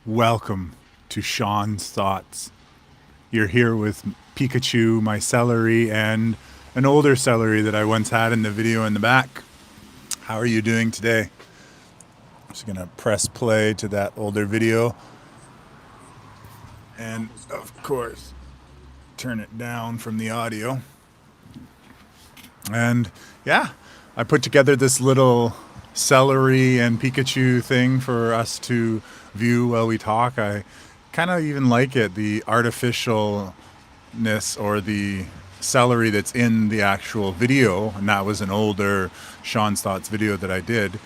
Welcome to Shawn's Thoughts. You're here with Pikachu, my celery, and an older celery that I once had in the video in the back. How are you doing today? I'm just gonna press play to that older video and, of course, turn it down from the audio. And yeah, I put together this little celery and Pikachu thing for us to view while we talk. I kind of even like it, the artificialness or the celery that's in the actual video. And that was an older Shawn's Thoughts video that I did,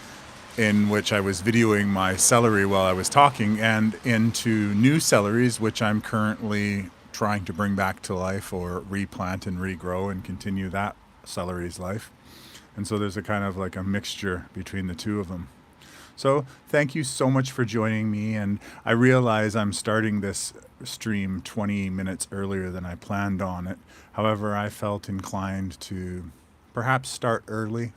in which I was videoing my celery while I was talking, and into new celeries, which I'm currently trying to bring back to life or replant and regrow and continue that celery's life. And so there's a kind of like a mixture between the two of them. So thank you so much for joining me. And I realize I'm starting this stream 20 minutes earlier than I planned on it. However, I felt inclined to perhaps start early.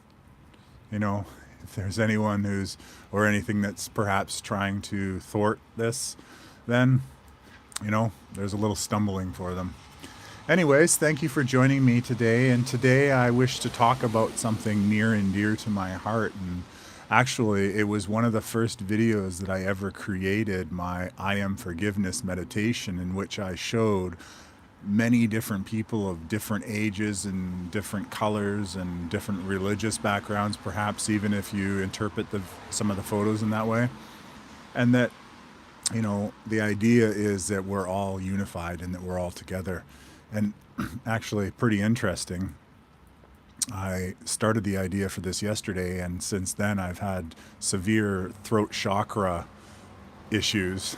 You know, if there's anyone who's, or anything that's perhaps trying to thwart this, then, there's a little stumbling for them. Anyways, thank you for joining me today. And today I wish to talk about something near and dear to my heart. And actually, it was one of the first videos that I ever created, my I Am Forgiveness meditation, in which I showed many different people of different ages and different colors and different religious backgrounds, perhaps even if you interpret some of the photos in that way. And that, the idea is that we're all unified and that we're all together. And actually, pretty interesting. I started the idea for this yesterday, and since then I've had severe throat chakra issues.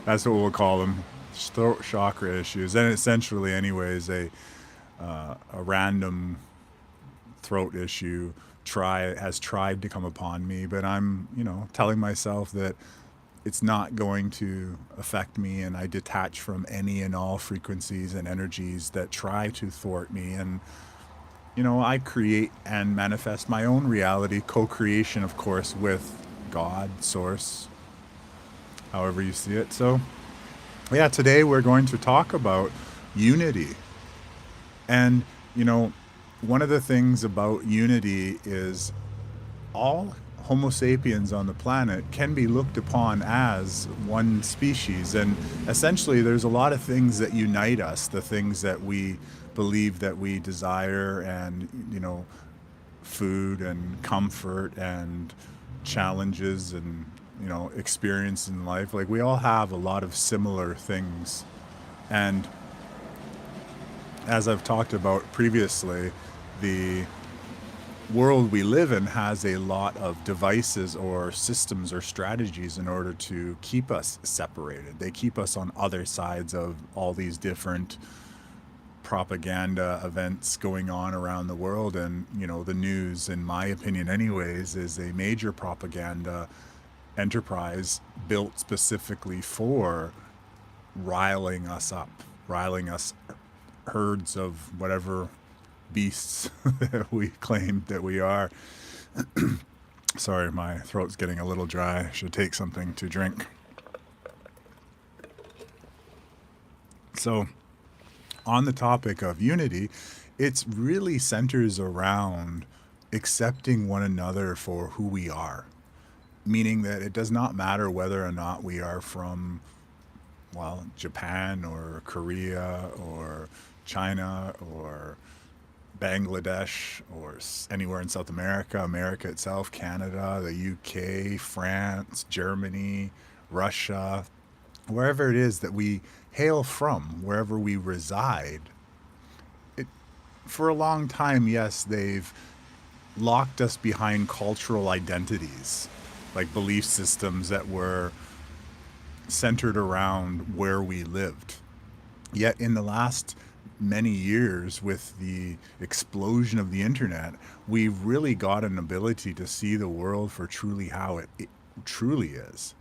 That's what we'll call them, throat chakra issues. And essentially, anyways, a random throat issue has tried to come upon me, but I'm, telling myself that it's not going to affect me, and I detach from any and all frequencies and energies that try to thwart me. And I create and manifest my own reality, co-creation, of course, with God, source, however you see it. So yeah, today we're going to talk about unity. And one of the things about unity is all Homo sapiens on the planet can be looked upon as one species. And essentially, there's a lot of things that unite us, the things that we believe that we desire, and, food and comfort and challenges and, experience in life. Like, we all have a lot of similar things. And as I've talked about previously, the world we live in has a lot of devices or systems or strategies in order to keep us separated. They keep us on other sides of all these different propaganda events going on around the world. And, the news, in my opinion anyways, is a major propaganda enterprise built specifically for riling us up, riling us, herds of whatever beasts that we claim that we are. Sorry, my throat's getting a little dry. I should take something to drink. So, on the topic of unity, it's really centers around accepting one another for who we are. Meaning that it does not matter whether or not we are from, Japan or Korea or China or Bangladesh or anywhere in South America, America itself, Canada, the UK, France, Germany, Russia, wherever it is that we hail from, wherever we reside. For a long time, yes, they've locked us behind cultural identities, like belief systems that were centered around where we lived. Yet in the last many years, with the explosion of the internet, we've really got an ability to see the world for truly how it truly is.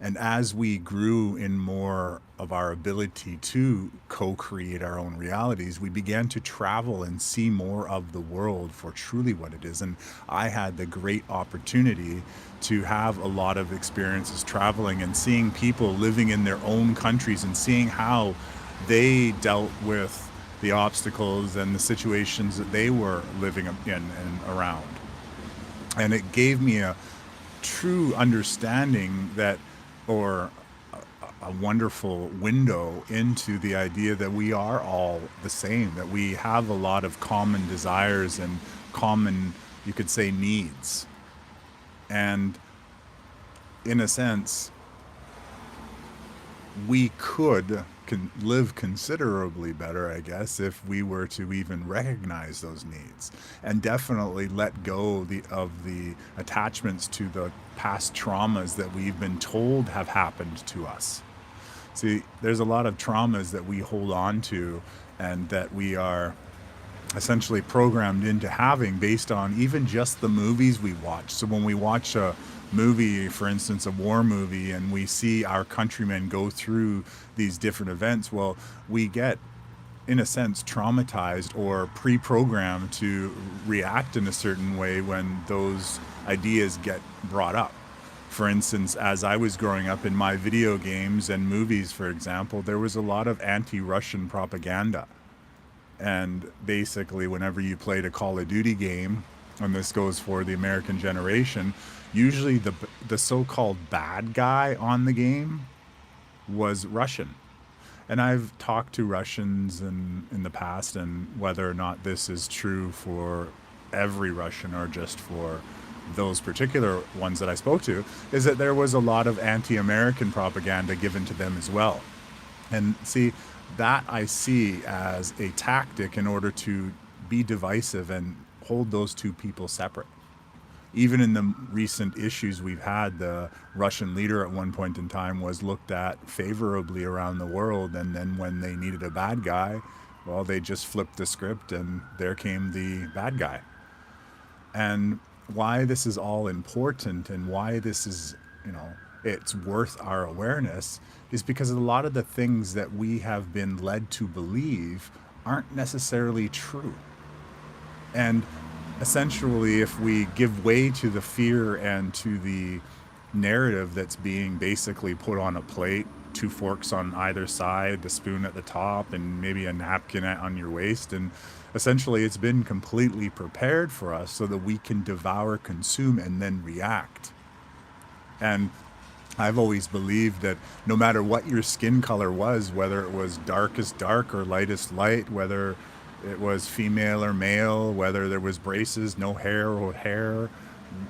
And as we grew in more of our ability to co-create our own realities, we began to travel and see more of the world for truly what it is. And I had the great opportunity to have a lot of experiences traveling and seeing people living in their own countries and seeing how they dealt with the obstacles and the situations that they were living in and around. And it gave me a true understanding that, or a wonderful window into the idea that we are all the same, that we have a lot of common desires and common, you could say, needs. And in a sense, we could live considerably better, I guess, if we were to even recognize those needs and definitely let go of the attachments to the past traumas that we've been told have happened to us. See, there's a lot of traumas that we hold on to and that we are essentially programmed into having based on even just the movies we watch. So when we watch a movie, for instance, a war movie, and we see our countrymen go through these different events, well, we get, in a sense, traumatized or pre-programmed to react in a certain way when those ideas get brought up. For instance, as I was growing up in my video games and movies, for example, there was a lot of anti-Russian propaganda. And basically, whenever you played a Call of Duty game, and this goes for the American generation, usually the so-called bad guy on the game was Russian. And I've talked to Russians in the past, and whether or not this is true for every Russian or just for those particular ones that I spoke to, is that there was a lot of anti-American propaganda given to them as well. And see, that I see as a tactic in order to be divisive and hold those two people separate. Even in the recent issues we've had, the Russian leader at one point in time was looked at favorably around the world, and then when they needed a bad guy, well, they just flipped the script and there came the bad guy. And why this is all important and why this is, it's worth our awareness is because a lot of the things that we have been led to believe aren't necessarily true. And essentially, if we give way to the fear and to the narrative that's being basically put on a plate, two forks on either side, the spoon at the top, and maybe a napkin on your waist, and essentially it's been completely prepared for us so that we can devour, consume, and then react. And I've always believed that no matter what your skin color was, whether it was darkest dark or lightest light, whether it was female or male, whether there was braces, no hair or hair,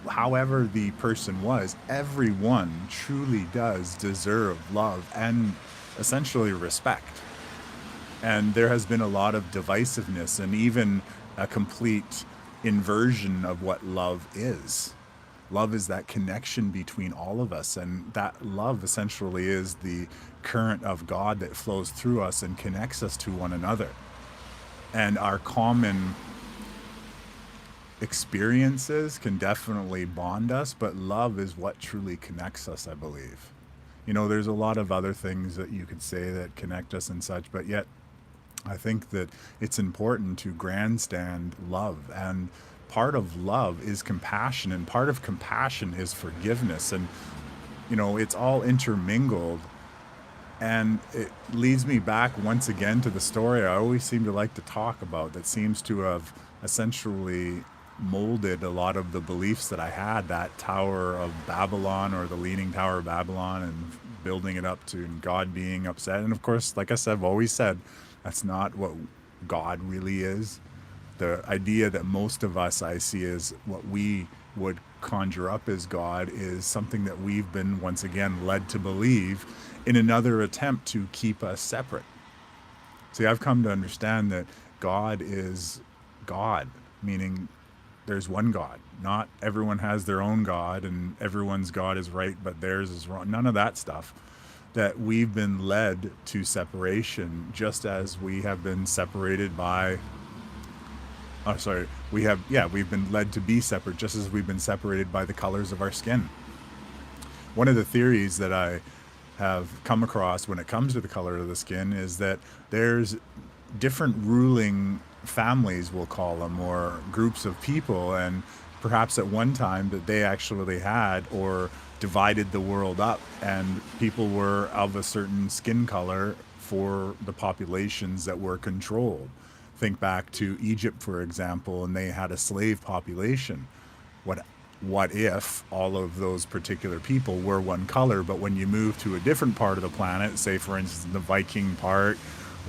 however the person was, everyone truly does deserve love and essentially respect. And there has been a lot of divisiveness and even a complete inversion of what love is. Love is that connection between all of us, and that love essentially is the current of God that flows through us and connects us to one another. And our common experiences can definitely bond us, but love is what truly connects us, I believe. There's a lot of other things that you could say that connect us and such, but yet I think that it's important to grandstand love. And part of love is compassion, and part of compassion is forgiveness. And, it's all intermingled. And it leads me back once again to the story I always seem to like to talk about that seems to have essentially molded a lot of the beliefs that I had, that Tower of Babylon, or the Leaning Tower of Babylon, and building it up to God being upset. And of course, like I said, I've always said, that's not what God really is. The idea that most of us I see as what we would conjure up as God is something that we've been once again led to believe in another attempt to keep us separate. See, I've come to understand that God is God, meaning there's one God. Not everyone has their own God and everyone's God is right, but theirs is wrong. None of that stuff. That we've been led to separation, just as we have been separated by we've been led to be separate, just as we've been separated by the colors of our skin. one of the theories that I have come across when it comes to the color of the skin is that there's different ruling families, we'll call them, or groups of people, and perhaps at one time that they actually had or divided the world up, and people were of a certain skin color for the populations that were controlled. Think back to Egypt, for example, and they had a slave population. What what if all of those particular people were one color, but when you move to a different part of the planet, say for instance the Viking part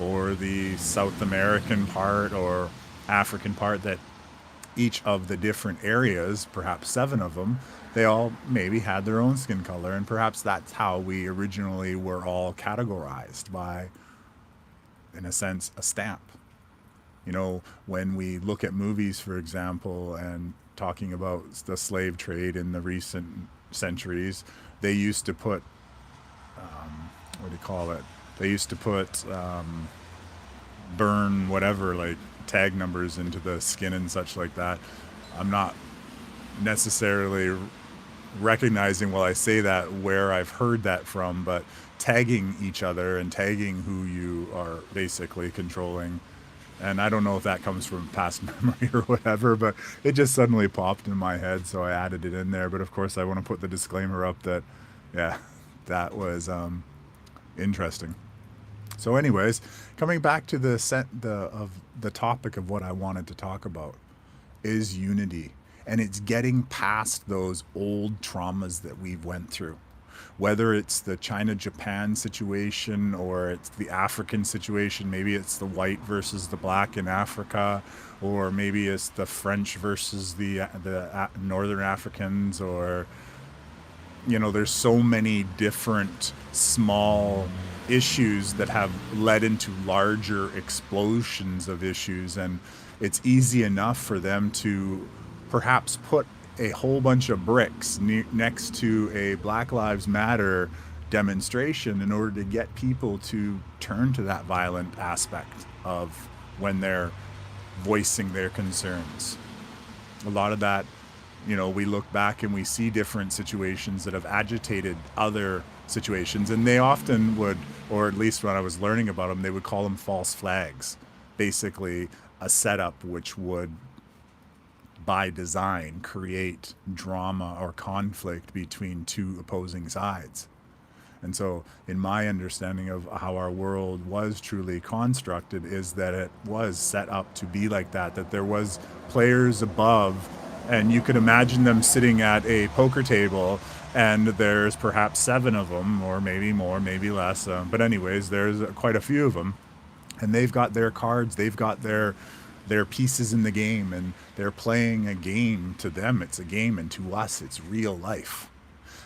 or the South American part or African part, that each of the different areas, perhaps seven of them, they all maybe had their own skin color, and perhaps that's how we originally were all categorized by, in a sense, a stamp. When we look at movies, for example, and talking about the slave trade in the recent centuries, they used to put, what do you call it? They used to put burn whatever, like tag numbers into the skin and such like that. I'm not necessarily recognizing while I say that where I've heard that from, but tagging each other and tagging who you are basically controlling. And I don't know if that comes from past memory or whatever, but it just suddenly popped in my head, so I added it in there. But of course, I want to put the disclaimer up that, yeah, that was interesting. So, anyways, coming back to the topic of what I wanted to talk about is unity, and it's getting past those old traumas that we've went through. Whether it's the China-Japan situation or it's the African situation, maybe it's the white versus the black in Africa, or maybe it's the French versus the Northern Africans, or there's so many different small issues that have led into larger explosions of issues, and it's easy enough for them to perhaps put a whole bunch of bricks next to a Black Lives Matter demonstration in order to get people to turn to that violent aspect of when they're voicing their concerns. A lot of that, we look back and we see different situations that have agitated other situations, and they often would, or at least when I was learning about them, they would call them false flags. Basically, a setup which would, by design, create drama or conflict between two opposing sides. And so, in my understanding of how our world was truly constructed, is that it was set up to be like that, that there was players above, and you could imagine them sitting at a poker table, and there's perhaps seven of them, or maybe more, maybe less. But anyways, there's quite a few of them, and they've got their cards, they've got their pieces in the game, and they're playing a game. To them it's a game, and to us it's real life.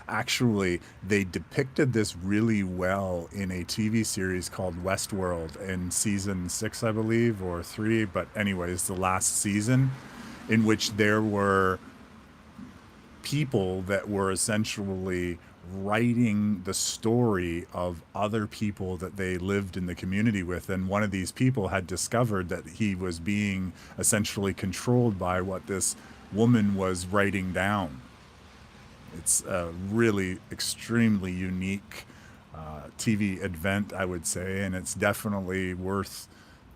Actually, they depicted this really well in a TV series called Westworld in season 6, I believe, or 3, but anyways, the last season, in which there were people that were essentially writing the story of other people that they lived in the community with. And one of these people had discovered that he was being essentially controlled by what this woman was writing down. It's a really extremely unique TV event, I would say, and it's definitely worth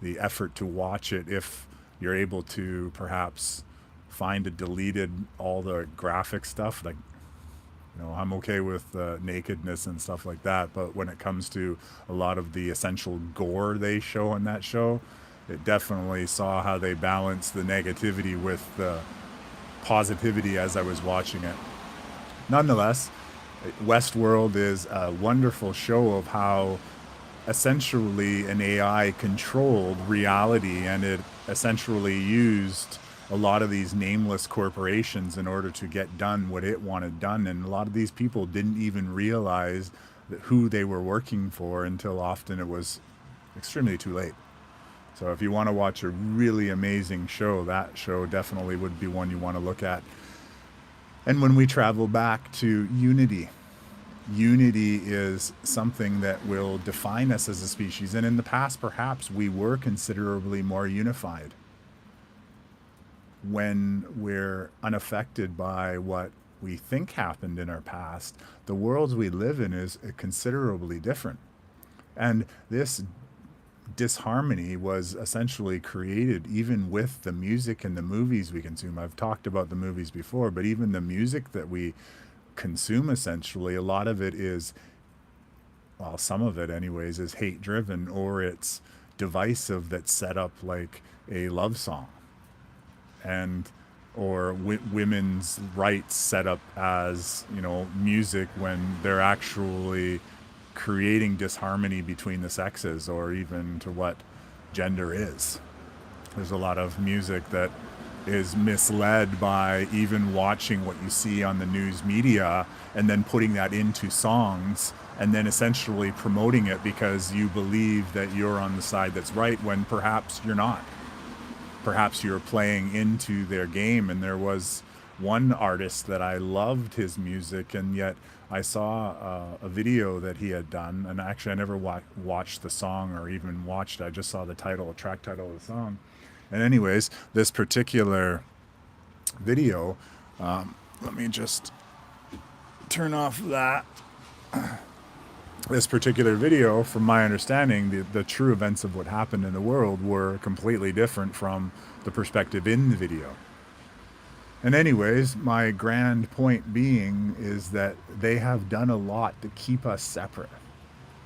the effort to watch it if you're able to perhaps find it deleted, all the graphic stuff. Like, I'm okay with nakedness and stuff like that, but when it comes to a lot of the essential gore they show on that show, it definitely saw how they balanced the negativity with the positivity as I was watching it. Nonetheless, Westworld is a wonderful show of how essentially an AI controlled reality, and it essentially used a lot of these nameless corporations in order to get done what it wanted done. And a lot of these people didn't even realize that who they were working for until often it was extremely too late. So if you want to watch a really amazing show, that show definitely would be one you want to look at. And when we travel back to unity, unity is something that will define us as a species. And in the past, perhaps we were considerably more unified when we're unaffected by what we think happened in our past, the worlds we live in is considerably different. And this disharmony was essentially created even with the music and the movies we consume. I've talked about the movies before, but even the music that we consume, essentially, a lot of it is, well, some of it anyways, is hate driven, or it's divisive, that's set up like a love song, and or women's rights set up as, music, when they're actually creating disharmony between the sexes, or even to what gender is. There's a lot of music that is misled by even watching what you see on the news media and then putting that into songs and then essentially promoting it because you believe that you're on the side that's right, when perhaps you're not. Perhaps you're playing into their game. And there was one artist that I loved his music, and yet I saw a video that he had done, and actually I never watched the song or even watched it. I just saw the track title of the song. And anyways, this particular video, let me just turn off that. This particular video, from my understanding, the true events of what happened in the world were completely different from the perspective in the video. And anyways, my grand point being is that they have done a lot to keep us separate.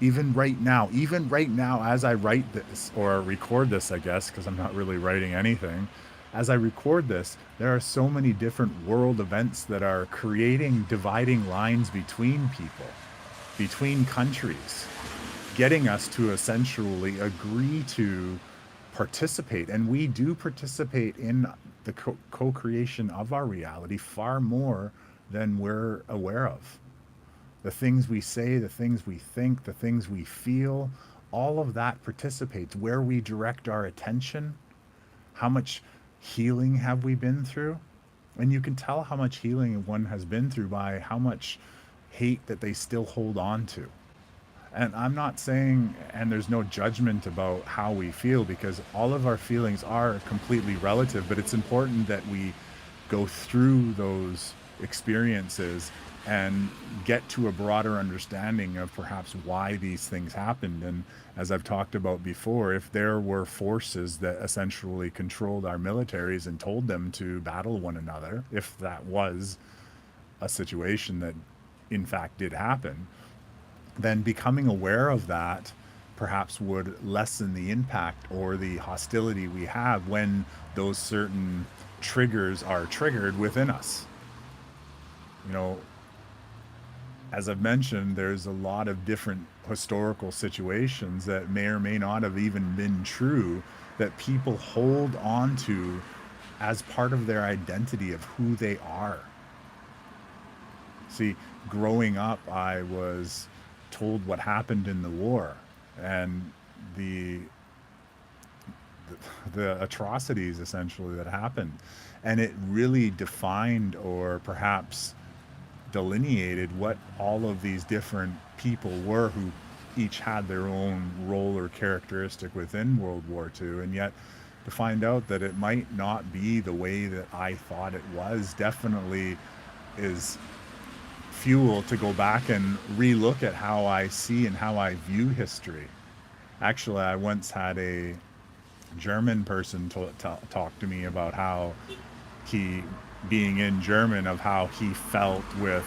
Even right now, as I write this, or record this, I guess, because I'm not really writing anything, as I record this, there are so many different world events that are creating dividing lines between people, between countries, getting us to essentially agree to participate. And we do participate in the co-creation of our reality far more than we're aware of. The things we say, the things we think, the things we feel, all of that participates. Where we direct our attention, how much healing have we been through? And you can tell how much healing one has been through by how much hate that they still hold on to. And I'm not saying, and there's no judgment about how we feel, because all of our feelings are completely relative, but it's important that we go through those experiences and get to a broader understanding of perhaps why these things happened. And as I've talked about before, if there were forces that essentially controlled our militaries and told them to battle one another, if that was a situation that in fact did happen, then becoming aware of that perhaps would lessen the impact or the hostility we have when those certain triggers are triggered within us. As I've mentioned, there's a lot of different historical situations that may or may not have even been true that people hold on to as part of their identity of who they are. See, growing up, I was told what happened in the war and the atrocities essentially that happened, and it really defined, or perhaps delineated, what all of these different people were, who each had their own role or characteristic within World War II. And yet to find out that it might not be the way that I thought it was definitely is fuel to go back and relook at how I see and how I view history. Actually, I once had a German person talk to me about how he, being in German, of how he felt with,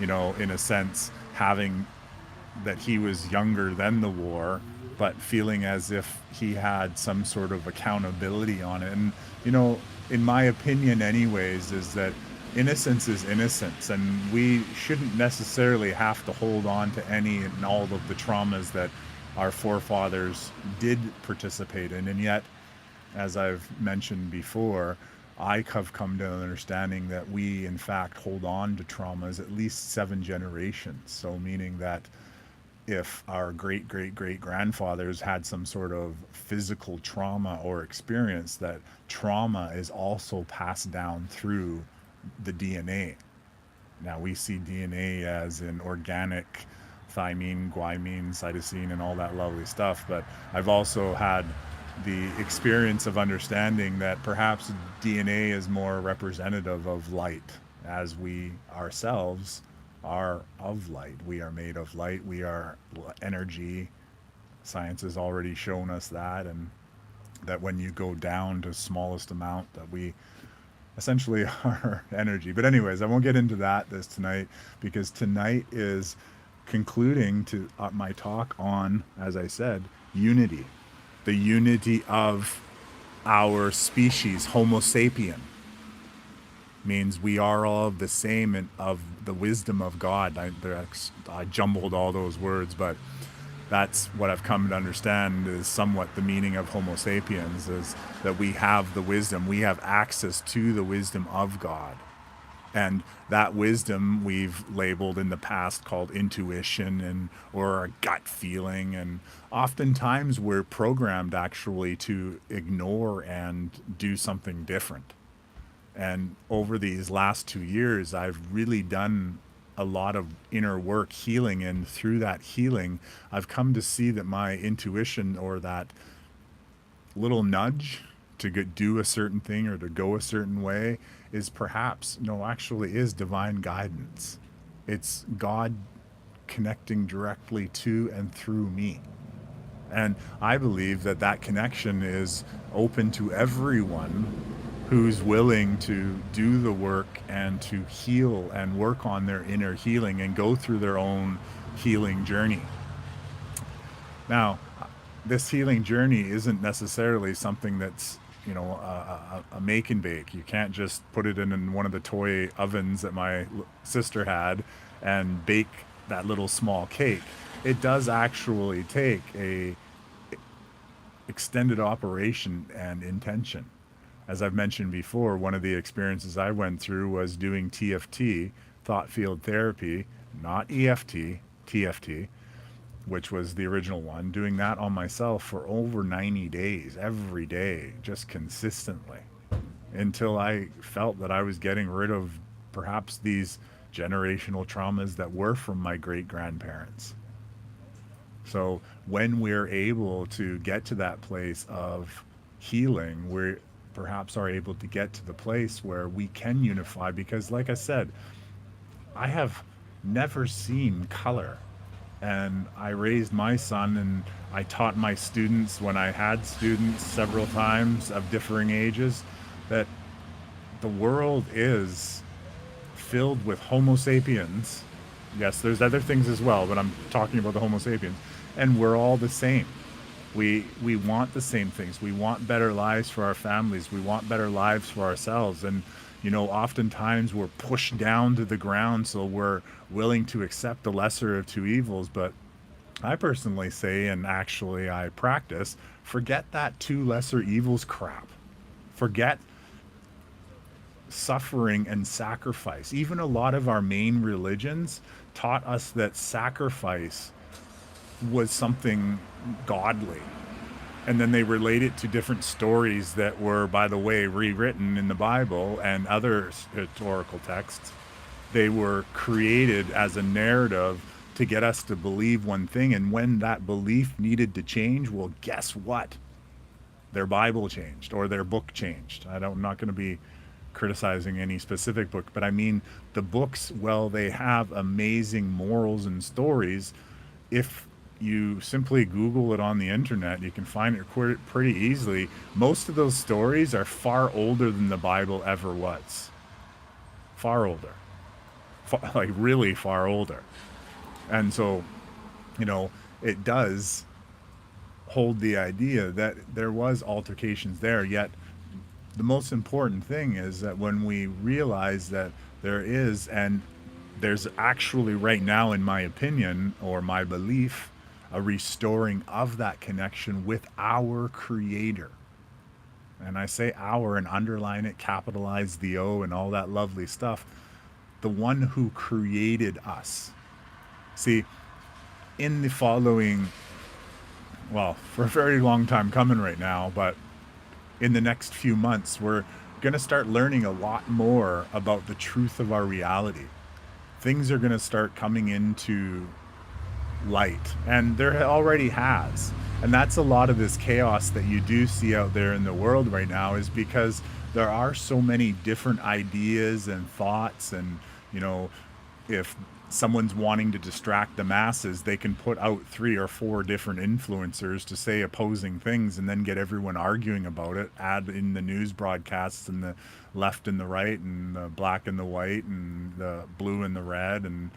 in a sense, having that he was younger than the war, but feeling as if he had some sort of accountability on it. And, in my opinion anyways, is that innocence is innocence, and we shouldn't necessarily have to hold on to any and all of the traumas that our forefathers did participate in. And yet, as I've mentioned before, I have come to an understanding that we in fact hold on to traumas at least 7 generations. So meaning that if our great great great grandfathers had some sort of physical trauma or experience, that trauma is also passed down through the DNA. Now we see DNA as an organic thymine, guanine, cytosine, and all that lovely stuff, but I've also had the experience of understanding that perhaps DNA is more representative of light, as we ourselves are of light. We are made of light. We are energy. Science has already shown us that, and that when you go down to smallest amount, that we essentially are energy. But anyways, I won't get into that this tonight, because tonight is concluding to my talk on, as I said, unity, the unity of our species, Homo sapien, means we are all of the same and of the wisdom of God. I jumbled all those words, but that's what I've come to understand is somewhat the meaning of Homo sapiens, is that we have the wisdom, we have access to the wisdom of God. And that wisdom we've labeled in the past called intuition and or a gut feeling. And oftentimes we're programmed actually to ignore and do something different. And over these last 2 years, I've really done a lot of inner work healing. And through that healing, I've come to see that my intuition, or that little nudge to do a certain thing or to go a certain way, is perhaps, no, actually is divine guidance. It's God connecting directly to and through me. And I believe that that connection is open to everyone who's willing to do the work and to heal and work on their inner healing and go through their own healing journey. Now, this healing journey isn't necessarily something that's, a make and bake. You can't just put it in one of the toy ovens that my sister had and bake that little small cake. It does actually take a extended operation and intention. As I've mentioned before, one of the experiences I went through was doing TFT, thought field therapy, not EFT, TFT, which was the original one, doing that on myself for over 90 days, every day, just consistently, until I felt that I was getting rid of perhaps these generational traumas that were from my great grandparents. So when we're able to get to that place of healing, we perhaps are able to get to the place where we can unify. Because, like I said, I have never seen color. And I raised my son, and I taught my students, when I had students several times of differing ages, that the world is filled with Homo sapiens. Yes, there's other things as well, but I'm talking about the Homo sapiens. And we're all the same. We want the same things. We want better lives for our families. We want better lives for ourselves. And, oftentimes we're pushed down to the ground, so we're willing to accept the lesser of two evils. But I personally say, and actually I practice, forget that two lesser evils crap. Forget suffering and sacrifice. Even a lot of our main religions taught us that sacrifice was something godly. And then they relate it to different stories that were, by the way, rewritten in the Bible and other historical texts. They were created as a narrative to get us to believe one thing. And when that belief needed to change, well, guess what? Their Bible changed, or their book changed. I'm not going to be criticizing any specific book, but I mean the books, well, they have amazing morals and stories. If you simply Google it on the internet, you can find it pretty easily. Most of those stories are far older than the Bible ever was. Far older. Like really far older. And so, it does hold the idea that there was altercations there. Yet the most important thing is that when we realize that there's actually right now, in my opinion, or my belief, a restoring of that connection with our Creator. And I say our and underline it, capitalize the O and all that lovely stuff. The one who created us. See, in the following, well, for a very long time coming right now, but in the next few months, we're going to start learning a lot more about the truth of our reality. Things are going to start coming into light, and there already has. And that's a lot of this chaos that you do see out there in the world right now, is because there are so many different ideas and thoughts. And, you know, if someone's wanting to distract the masses, they can put out three or four different influencers to say opposing things and then get everyone arguing about it, add in the news broadcasts and the left and the right and the black and the white and the blue and the red and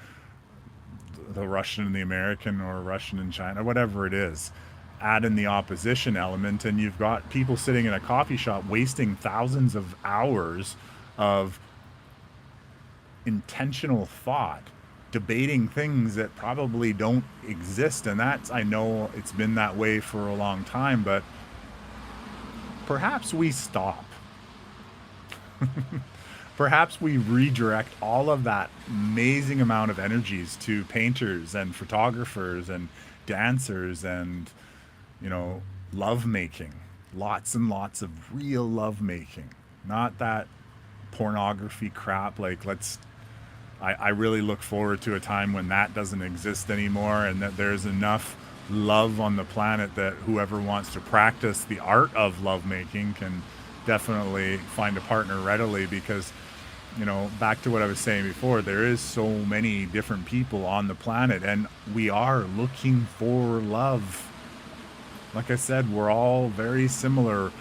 the Russian and the American, or Russian and China, whatever it is. Add in the opposition element, and you've got people sitting in a coffee shop wasting thousands of hours of intentional thought debating things that probably don't exist. And that's, I know it's been that way for a long time, but perhaps we stop. Perhaps we redirect all of that amazing amount of energies to painters and photographers and dancers and, you know, love making. Lots and lots of real love making. Not that pornography crap. Like, I really look forward to a time when that doesn't exist anymore, and that there's enough love on the planet that whoever wants to practice the art of lovemaking can definitely find a partner readily. Because, you know, back to what I was saying before, there is so many different people on the planet, and we are looking for love. Like I said, we're all very similar.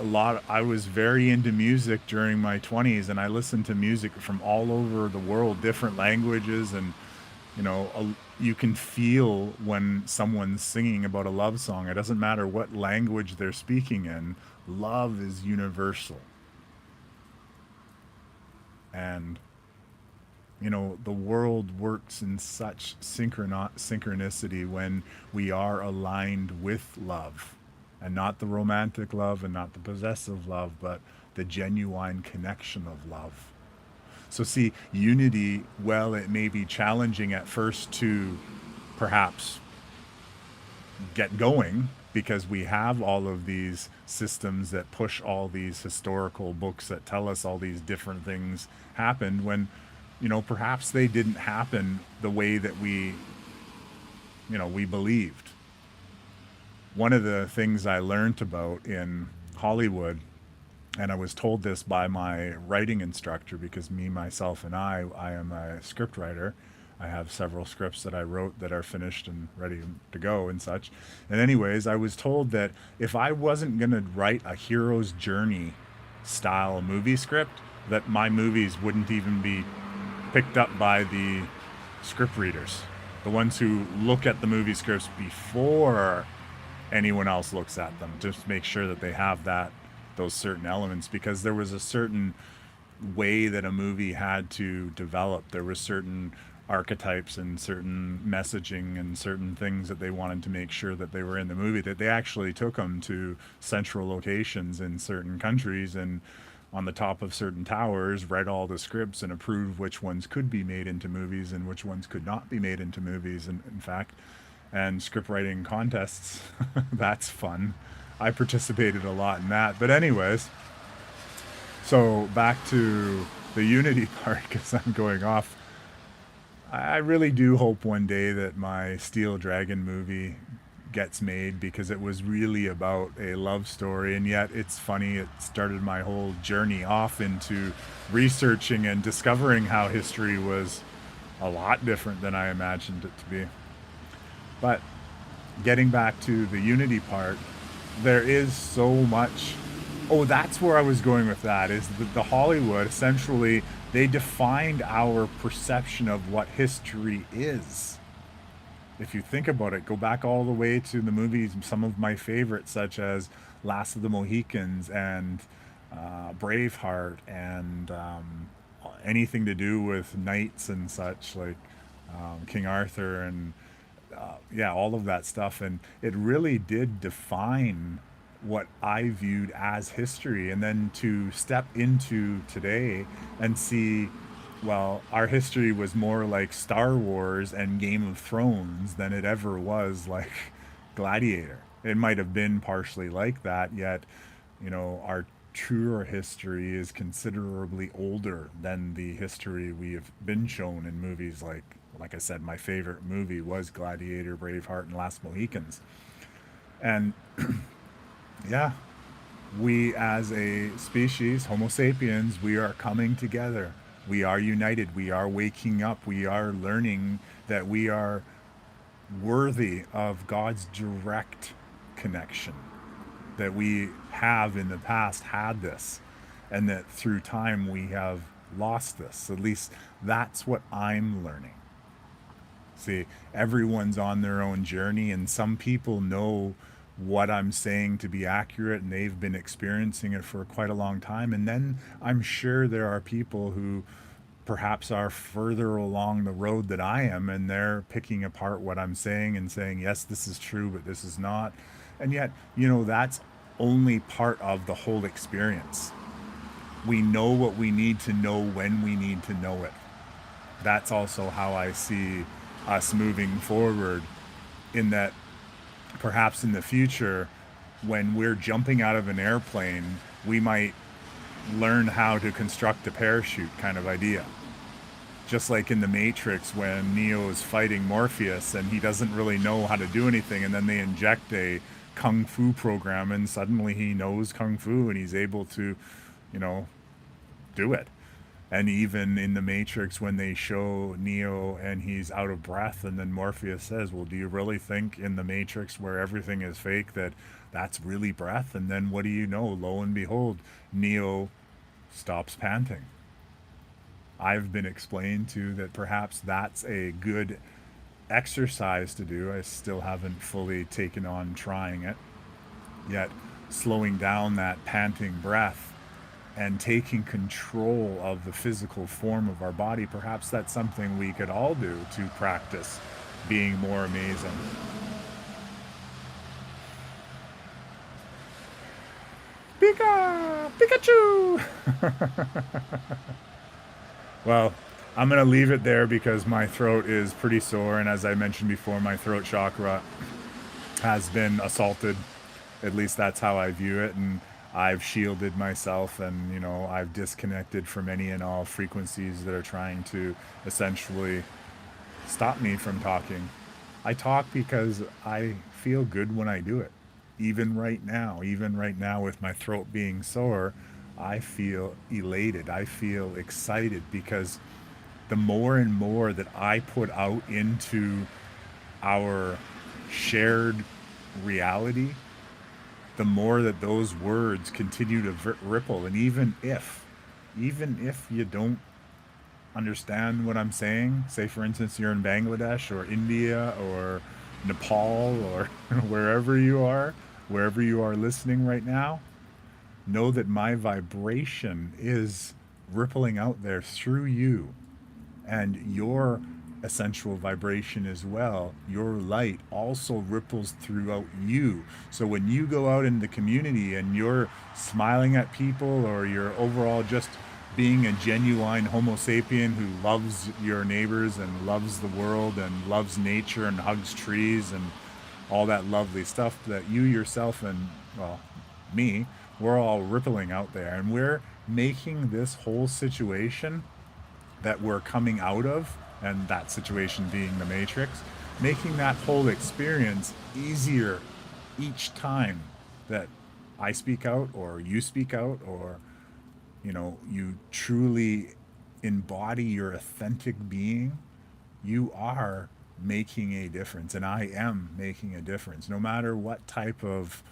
I was very into music during my 20s, and I listened to music from all over the world, different languages. And, you know, you can feel when someone's singing about a love song. It doesn't matter what language they're speaking in, love is universal. And, you know, the world works in such synchronicity when we are aligned with love, and not the romantic love and not the possessive love, but the genuine connection of love. So, see, unity, well, it may be challenging at first to perhaps get going, because we have all of these systems that push all these historical books that tell us all these different things happened, when, you know, perhaps they didn't happen the way that we believed. One of the things I learned about in Hollywood, and I was told this by my writing instructor, because me, myself, and I am a script writer. I have several scripts that I wrote that are finished and ready to go and such. And anyways, I was told that if I wasn't going to write a hero's journey style movie script, that my movies wouldn't even be picked up by the script readers, the ones who look at the movie scripts before anyone else looks at them, just to make sure that they have those certain elements. Because there was a certain way that a movie had to develop. There were certain archetypes and certain messaging and certain things that they wanted to make sure that they were in the movie, that they actually took them to central locations in certain countries, and on the top of certain towers read all the scripts and approved which ones could be made into movies and which ones could not be made into movies. And in fact, and script writing contests, that's fun. I participated a lot in that. But anyways, so back to the unity part, because I'm going off. I really do hope one day that my Steel Dragon movie gets made, because it was really about a love story. And yet it's funny, it started my whole journey off into researching and discovering how history was a lot different than I imagined it to be. But getting back to the unity part, there is so much. Oh, that's where I was going with that, is the Hollywood, essentially, they defined our perception of what history is. If you think about it, go back all the way to the movies, some of my favorites, such as Last of the Mohicans and Braveheart, and anything to do with knights and such, like King Arthur, and yeah, all of that stuff. And it really did define what I viewed as history. And then to step into today and see, well, our history was more like Star Wars and Game of Thrones than it ever was like Gladiator. It might have been partially like that, yet, you know, our truer history is considerably older than the history we have been shown in movies. Like I said, my favorite movie was Gladiator, Braveheart, and Last Mohicans. And yeah, we as a species, Homo sapiens, we are coming together. We are united. We are waking up. We are learning that we are worthy of God's direct connection, that we have in the past had this, and that through time we have lost this. At least that's what I'm learning. See, everyone's on their own journey, and some people know what I'm saying to be accurate, and they've been experiencing it for quite a long time. And then I'm sure there are people who perhaps are further along the road that I am, and they're picking apart what I'm saying and saying, yes, this is true, but this is not. And yet, that's only part of the whole experience. We know what we need to know when we need to know it. That's also how I see us moving forward, in that perhaps in the future, when we're jumping out of an airplane, we might learn how to construct a parachute kind of idea. Just like in the Matrix when Neo is fighting Morpheus and he doesn't really know how to do anything, and then they inject a kung fu program and suddenly he knows kung fu and he's able to, you know, do it. And even in the Matrix, when they show Neo and he's out of breath, and then Morpheus says, well, do you really think in the Matrix where everything is fake that that's really breath? And then what do you know? Lo and behold, Neo stops panting. I've been explained to that perhaps that's a good exercise to do. I still haven't fully taken on trying it yet. Slowing down that panting breath and taking control of the physical form of our body, perhaps that's something we could all do to practice being more amazing. Pika! Pikachu! Well, I'm going to leave it there because my throat is pretty sore, and as I mentioned before, my throat chakra has been assaulted. At least that's how I view it, and I've shielded myself, and I've disconnected from any and all frequencies that are trying to essentially stop me from talking. I talk because I feel good when I do it. Even right now with my throat being sore, I feel elated. I feel excited because the more and more that I put out into our shared reality, the more that those words continue to ripple. And even if you don't understand what I'm saying, say for instance you're in Bangladesh or India or Nepal or wherever you are listening right now, know that my vibration is rippling out there through you, and your essential vibration as well. Your light also ripples throughout you. So when you go out in the community and you're smiling at people, or you're overall just being a genuine Homo sapien who loves your neighbors and loves the world and loves nature and hugs trees and all that lovely stuff, that you yourself and, well, me, we're all rippling out there, and we're making this whole situation that we're coming out of, and that situation being the Matrix, making that whole experience easier each time that I speak out, or you speak out, or you truly embody your authentic being. You are making a difference, and I am making a difference, no matter what type of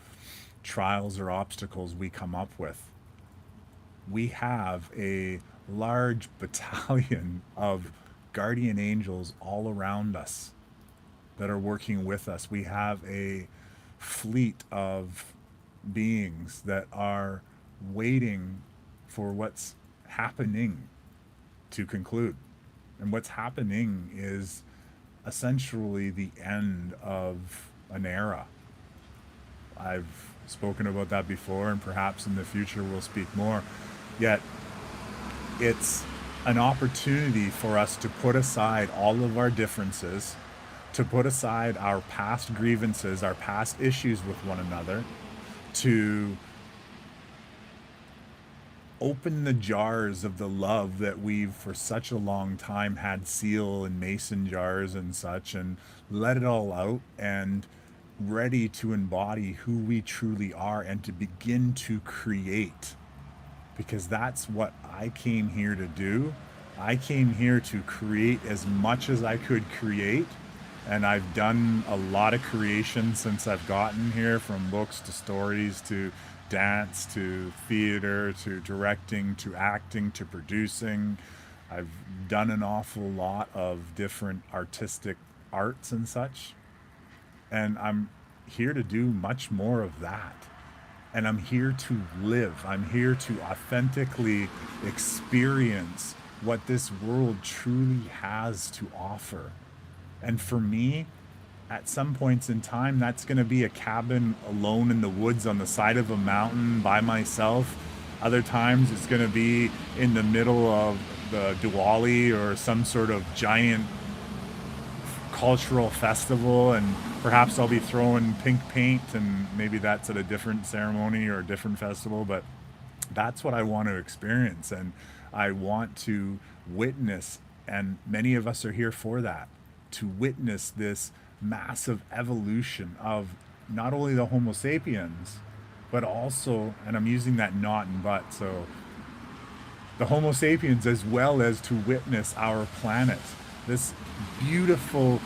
trials or obstacles we come up with. We have a large battalion of guardian angels all around us that are working with us. We have a fleet of beings that are waiting for what's happening to conclude. And what's happening is essentially the end of an era. I've spoken about that before, and perhaps in the future we'll speak more. Yet, it's an opportunity for us to put aside all of our differences, to put aside our past grievances, our past issues with one another, to open the jars of the love that we've for such a long time had seal in mason jars and such, and let it all out, and ready to embody who we truly are and to begin to create, because that's what I came here to do. I came here to create as much as I could create. And I've done a lot of creation since I've gotten here, from books to stories to dance to theater to directing to acting to producing. I've done an awful lot of different artistic arts and such. And I'm here to do much more of that. And I'm here to live. I'm here to authentically experience what this world truly has to offer. And for me, at some points in time, that's going to be a cabin alone in the woods on the side of a mountain by myself. Other times, it's going to be in the middle of the Diwali or some sort of giant cultural festival, and perhaps I'll be throwing pink paint, and maybe that's at a different ceremony or a different festival. But that's what I want to experience, and I want to witness. And many of us are here for that, to witness this massive evolution of not only the Homo sapiens, but also, and I'm using that not and but, so the Homo sapiens, as well as to witness our planet, this beautiful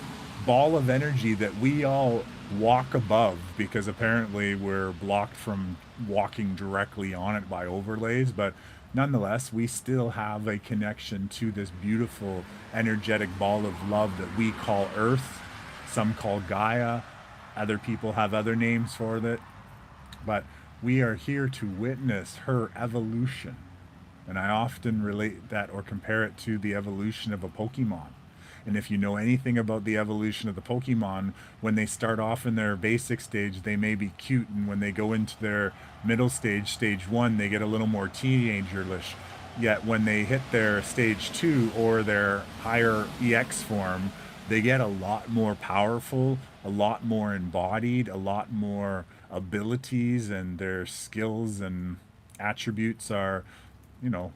ball of energy that we all walk above, because apparently we're blocked from walking directly on it by overlays. But nonetheless, we still have a connection to this beautiful energetic ball of love that we call Earth. Some call Gaia. Other people have other names for it. But we are here to witness her evolution. And I often relate that or compare it to the evolution of a Pokemon. And if you know anything about the evolution of the Pokemon, when they start off in their basic stage, they may be cute. And when they go into their middle stage, stage one, they get a little more teenagerish. Yet when they hit their stage two or their higher EX form, they get a lot more powerful, a lot more embodied, a lot more abilities, and their skills and attributes are,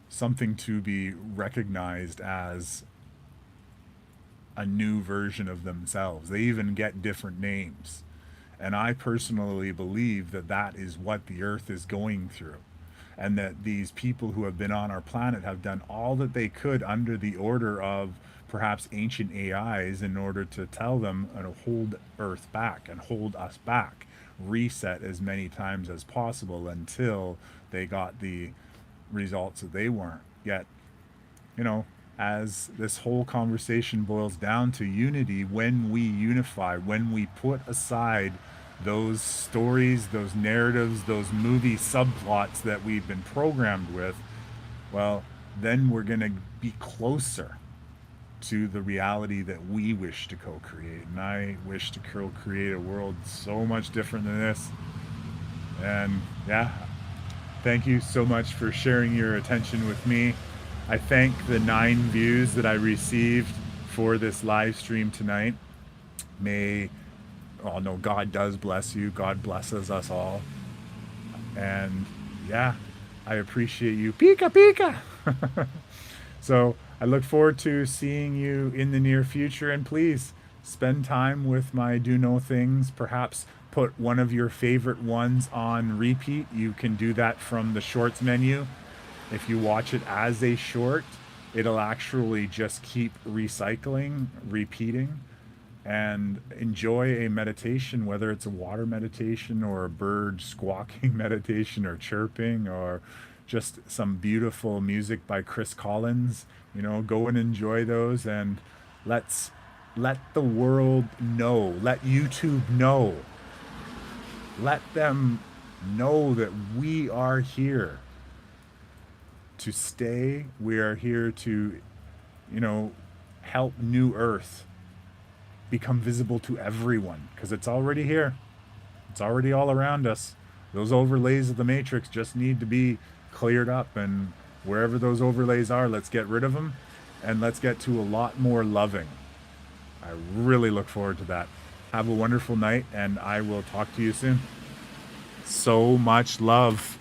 something to be recognized as a new version of themselves. They even get different names. And I personally believe that that is what the earth is going through. And that these people who have been on our planet have done all that they could under the order of perhaps ancient AIs in order to tell them and hold Earth back and hold us back, reset as many times as possible until they got the results that they weren't. Yet, as this whole conversation boils down to unity, when we unify, when we put aside those stories, those narratives, those movie subplots that we've been programmed with, well, then we're going to be closer to the reality that we wish to co-create. And I wish to co-create a world so much different than this. And yeah, thank you so much for sharing your attention with me. I thank the 9 views that I received for this live stream tonight. God does bless you. God blesses us all. And yeah, I appreciate you. Pika, pika. So I look forward to seeing you in the near future. And please spend time with my Do Know Things. Perhaps put one of your favorite ones on repeat. You can do that from the shorts menu. If you watch it as a short, it'll actually just keep recycling, repeating, and enjoy a meditation, whether it's a water meditation or a bird squawking meditation or chirping or just some beautiful music by Chris Collins. Go and enjoy those, and let the world know, let YouTube know, let them know that we are here to stay. We are here to, help New Earth become visible to everyone, because it's already here. It's already all around us. Those overlays of the Matrix just need to be cleared up, and wherever those overlays are, let's get rid of them, and let's get to a lot more loving. I really look forward to that. Have a wonderful night, and I will talk to you soon. So much love.